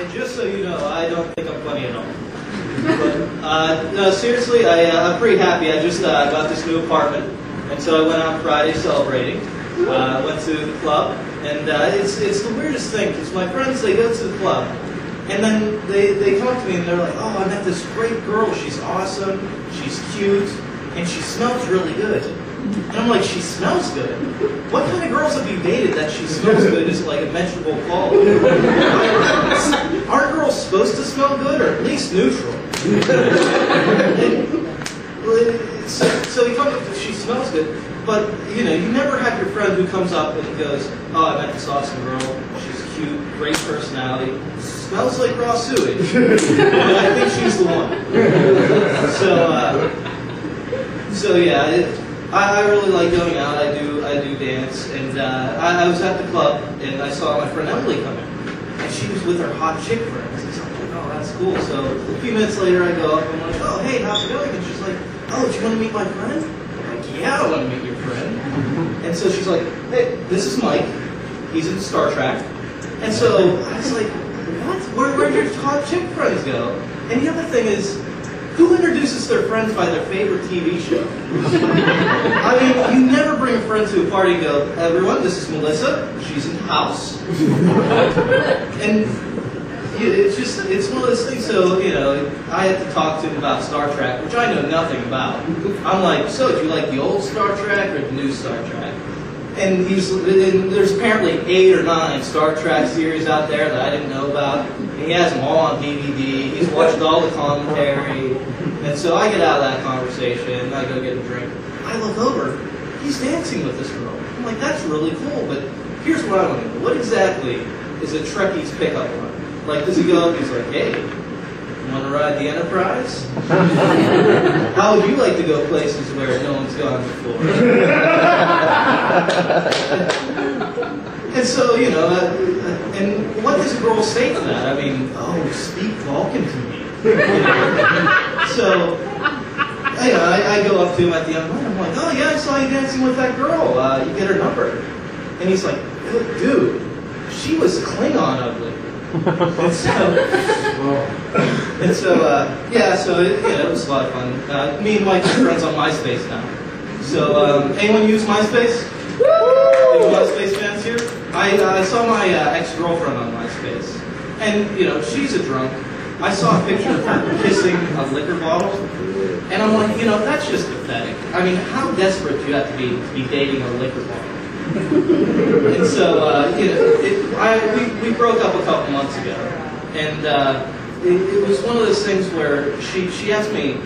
And just so you know, I don't think I'm funny at all. But, no, seriously, I'm pretty happy. I just got this new apartment, and so I went out Friday celebrating. Went to the club, and it's the weirdest thing, because my friends, they go to the club, and then they talk to me, and they're like, oh, I met this great girl, she's awesome, she's cute, and she smells really good. And I'm like, she smells good? What kind of girls have you dated that she smells good is like a mentionable quality? Aren't girls supposed to smell good, or at least neutral? So he comes up, she smells good, but you know, you never have your friend who comes up and goes, oh, I met this awesome girl, she's cute, great personality, smells like raw sewage, but I think she's the one. So yeah, I really like going out. I do dance, and I was at the club, and I saw my friend Emily come in, and she was with her hot chick friends. And so I'm like, oh, that's cool. So a few minutes later, I go up and I'm like, oh, hey, how's it going? And she's like, oh, do you want to meet my friend? I'm like, yeah, I want to meet your friend. And so she's like, hey, this is Mike. He's in Star Trek. And so I was like, what? Where'd your hot chick friends go? And the other thing is, who introduces their friends by their favorite TV show? I mean, you never bring a friend to a party and go, everyone, this is Melissa, she's in House. And it's one of those things, so, you know, I had to talk to him about Star Trek, which I know nothing about. I'm like, so, do you like the old Star Trek or the new Star Trek? And there's apparently 8 or 9 Star Trek series out there that I didn't know about. And he has them all on DVD. He's watched all the commentary. And so I get out of that conversation. I go get a drink. I look over. He's dancing with this girl. I'm like, that's really cool. But here's what I want to know. What exactly is a Trekkie's pickup line? Like, does he go up and he's like, hey, want to ride the Enterprise? How would you like to go places where no one's gone before? And so, you know, and what does a girl say to that? I mean, oh, speak Vulcan to me. You know? So, you know, I go up to him at the end of the night. I'm like, oh yeah, I saw you dancing with that girl. You get her number. And he's like, dude, she was Klingon ugly. Yeah, so it was a lot of fun. Me and Mike are friends on MySpace now. So, anyone use MySpace? Any MySpace fans here? I saw my ex-girlfriend on MySpace, and you know, she's a drunk. I saw a picture of her kissing a liquor bottle, and I'm like, you know, that's just pathetic. I mean, how desperate do you have to be dating a liquor bottle? And so, you know, we broke up a couple months ago, and it was one of those things where she asked me,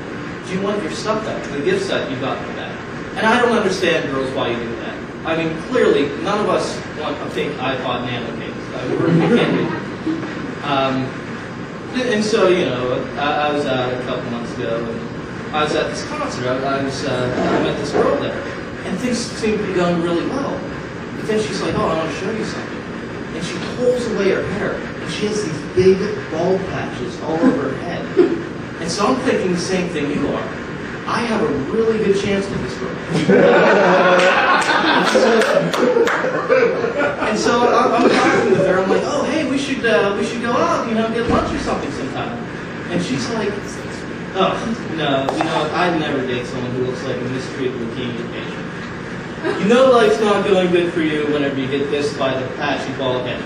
do you want your stuff back, the gifts that you got for that? And I don't understand, girls, why you do that. I mean, clearly, none of us want a fake iPod Nano case. We can't do it. And so, you know, I was out a couple months ago, and I was at this concert. I met this girl there, and things seemed to be going really well. But then she's like, oh, I want to show you something. And she pulls away her hair, and she has these big bald patches all over her head. And so I'm thinking the same thing you are. I have a really good chance with this girl. And so I'm talking with her. I'm like, oh, hey, we should go out, you know, get lunch or something sometime. And she's like, oh, no, you know, I'd never date someone who looks like a mistreated leukemia patient. You know life's not going good for you whenever you get dissed by the patchy bald head.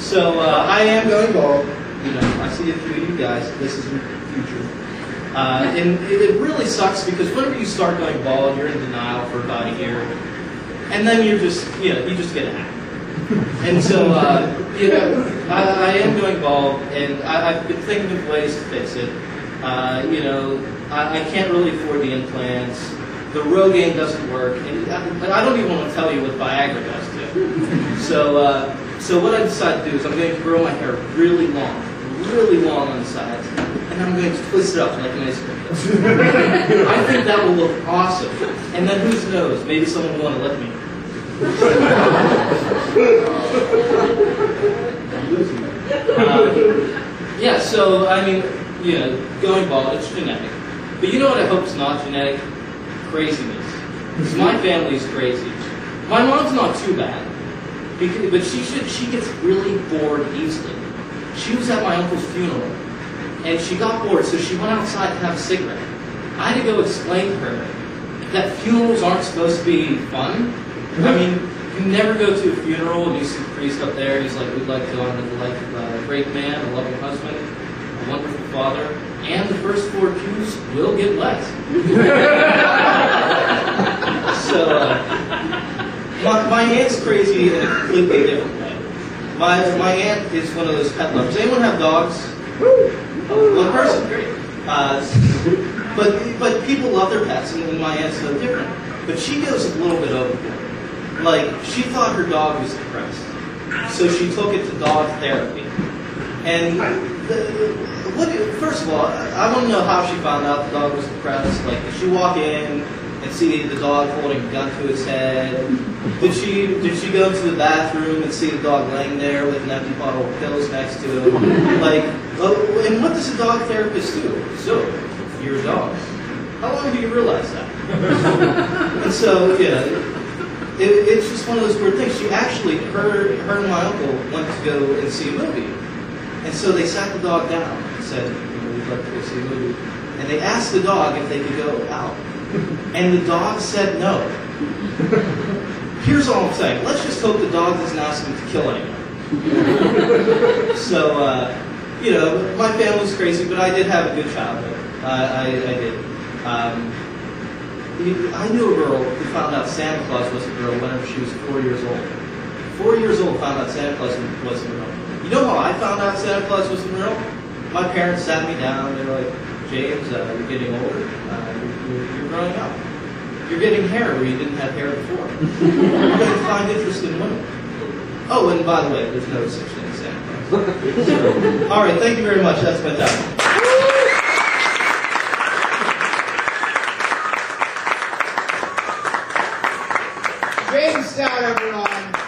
So I am going bald. You know, I see a few of you guys. This is the future. And it really sucks because whenever you start going bald, you're in denial for about a year, and then you just get a hat. And so, you know, I am going bald, and I've been thinking of ways to fix it. You know, I can't really afford the implants. The Rogaine doesn't work, and I don't even want to tell you what Viagra does too. So what I decided to do is I'm going to grow my hair really long on the sides, and I'm going to twist it up like an ice cream. I think that will look awesome. And then who knows, maybe someone will want to let me. Yeah, so I mean, you know, going bald, it's genetic. But you know what I hope is not genetic? Craziness. Because my family's crazy. My mom's not too bad, but she gets really bored easily. She was at my uncle's funeral, and she got bored, so she went outside to have a cigarette. I had to go explain to her that funerals aren't supposed to be fun. I mean, you never go to a funeral and you see the priest up there, he's like, we'd like to honor the life of a great man, a loving husband, a wonderful father, and the first 4 pews will get wet. So, my aunt's crazy in a completely different way. My aunt is one of those pet lovers. Does anyone have dogs? One person, great. But people love their pets, and my aunt's no different. But she goes a little bit overboard. Like, she thought her dog was depressed, so she took it to dog therapy. And first of all, I want to know how she found out the dog was depressed. Like, did she walk in and see the dog holding a gun to its head? Did she go to the bathroom and see the dog laying there with an empty bottle of pills next to him? Like, and what does a dog therapist do? So, you're a dog. How long do you realize that? And so, yeah, it's just one of those weird things. She actually, her and my uncle went to go and see a movie. And so they sat the dog down and said, we'd like to go see a movie. And they asked the dog if they could go out. And the dog said no. Here's all I'm saying. Let's just hope the dog doesn't ask him to kill anyone. So, my family was crazy, but I did have a good childhood. I did. I knew a girl who found out Santa Claus was a girl whenever she was 4 years old. 4 years old, found out Santa Claus wasn't real. You know how I found out Santa Claus wasn't real? My parents sat me down. They were like, James, you're getting older. You're growing up. You're getting hair where you didn't have hair before. You're going to find interest in women. Oh, and by the way, there's no such thing as Santa Claus. So, all right, thank you very much. That's my time. James Stout, everyone.